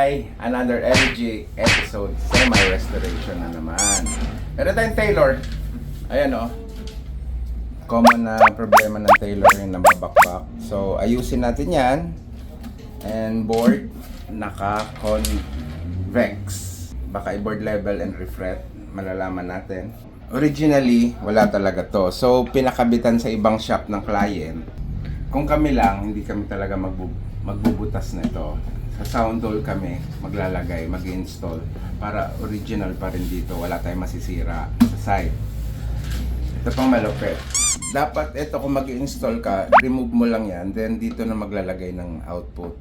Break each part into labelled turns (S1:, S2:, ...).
S1: Hi! Another LG episode, semi-restoration na naman. Meron tayong Taylor. Ayan o. Common na problema ng Taylor yung nababakbak. So, ayusin natin yan. And board, naka-convex. Baka i-board level and refret. Malalaman natin. Originally, wala talaga to. So, pinakabitan sa ibang shop ng client. Kung kami lang, hindi kami talaga magbubutas na ito. Sa sound hole kami maglalagay, mag-install para original pa rin dito, wala tayong masisira sa side. Ito pang malupit. Dapat ito kung mag-install ka, remove mo lang yan, then dito na maglalagay ng output.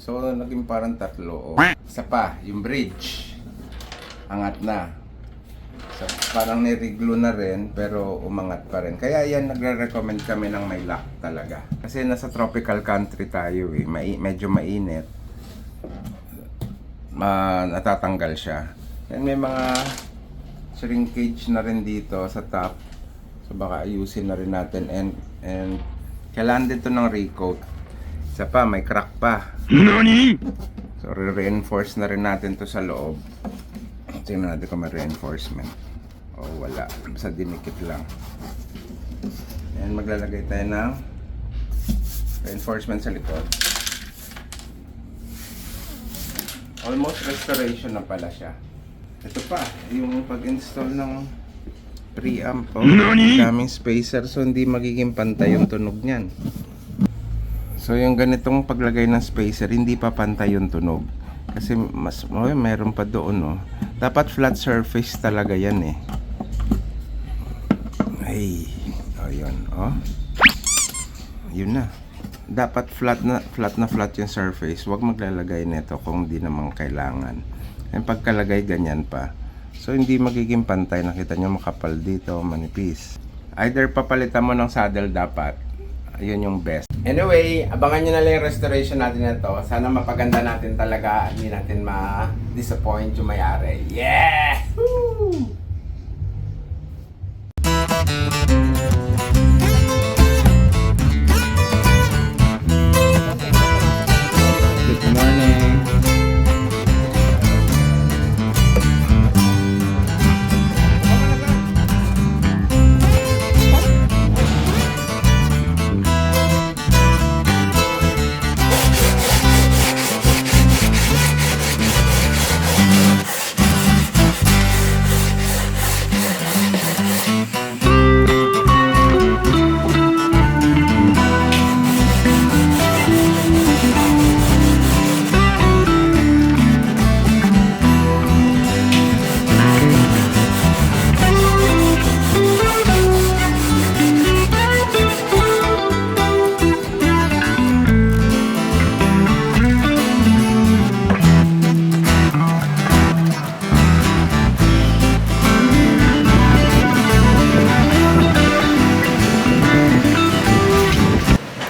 S1: So naging parang tatlo. Isa pa, yung bridge. Angat na. So, parang niriglo na rin pero umangat pa rin. Kaya yan nagre-recommend kami ng may lock talaga. Kasi nasa tropical country tayo eh, medyo mainit. Natatanggal siya. And may mga shrinkage na rin dito sa top. So baka ayusin na rin natin and kailangan dito ng recoat. Isa pa, may crack pa. NANI? So re-reinforce na rin natin to sa loob. Tingnan natin kung may reinforcement. O wala, basta dinikit lang. And maglalagay tayo ng reinforcement sa likod. Almost restoration na pala siya. Ito pa, yung pag-install ng preamp. Daming spacer, so hindi magiging pantay yung tunog niyan. So yung ganitong paglagay ng spacer, hindi pa pantay yung tunog. Kasi meron pa doon, no. Dapat flat surface talaga yan eh. Ay, yun, yun na. Dapat flat yung surface. Huwag maglalagay nito kung hindi naman kailangan. And pagkalagay ganyan pa. So hindi magiging pantay. Nakita nyo makapal dito, manipis. Either papalitan mo ng saddle dapat. Ayun yung best. Anyway, abangan nyo na lang yung restoration natin nito. Sana mapaganda natin talaga. Hindi natin ma-disappoint yung may-ari. Yeah! Woo!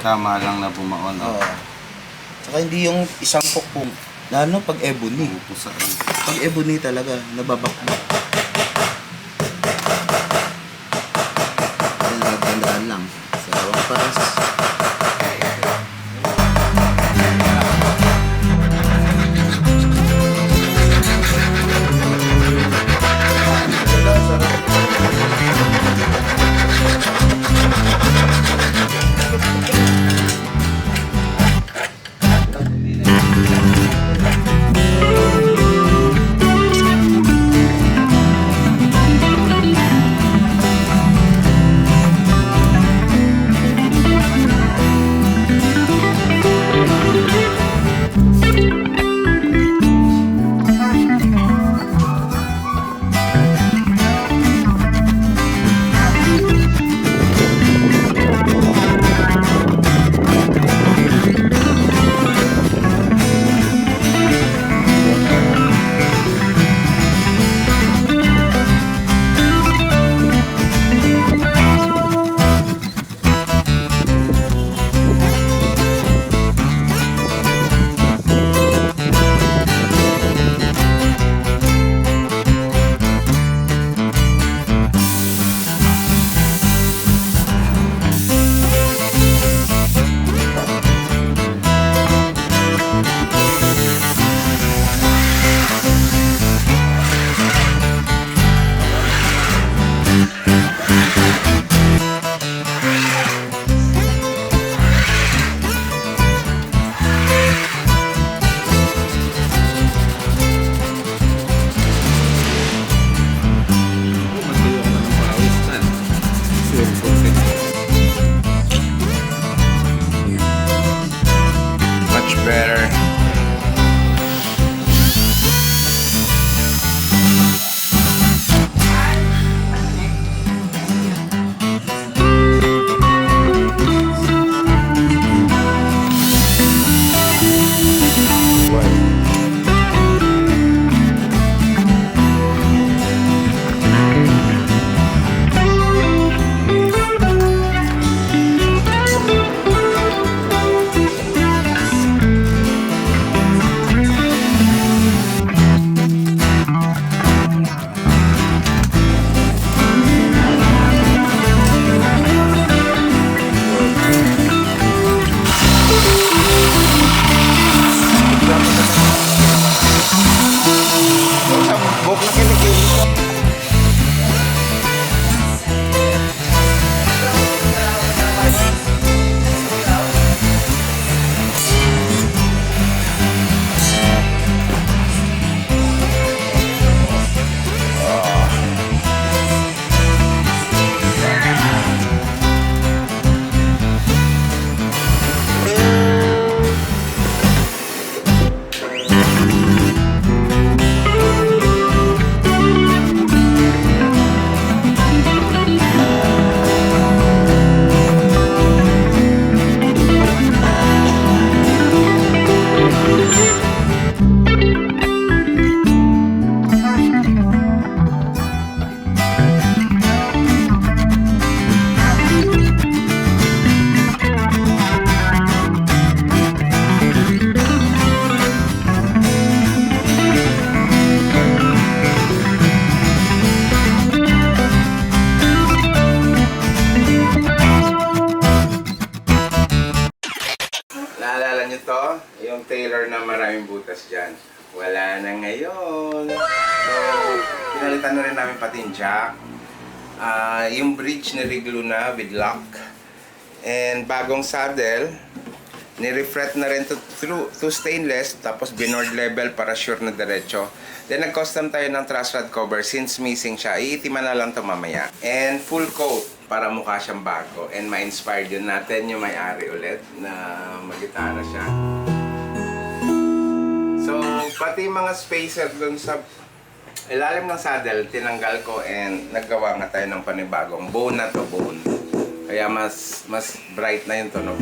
S1: Tama lang na bumaon.
S2: Saka hindi yung isang pokpong. Lalo pag ebony. Pag ebony talaga, nababakbak. Gandaan lang. Sa awang paras.
S1: Taylor na maraming butas dyan. Wala na ngayon. So, pinalitan na rin namin pati yung jack. Yung bridge ni-reglue na with lock. And bagong saddle, ni-refret na rin to stainless, tapos binord level para sure na diretso. Then nag-custom tayo ng truss rod cover since missing siya. Iitiman na lang to mamaya. And full coat para mukha siyang bago. And ma-inspire din natin yung may-ari ulit na mag-gitara siya. So, pati mga spacer dun sa ilalim ng saddle, tinanggal ko and naggawa nga tayo ng panibagong bone na to bone. Kaya mas bright na yung tunog.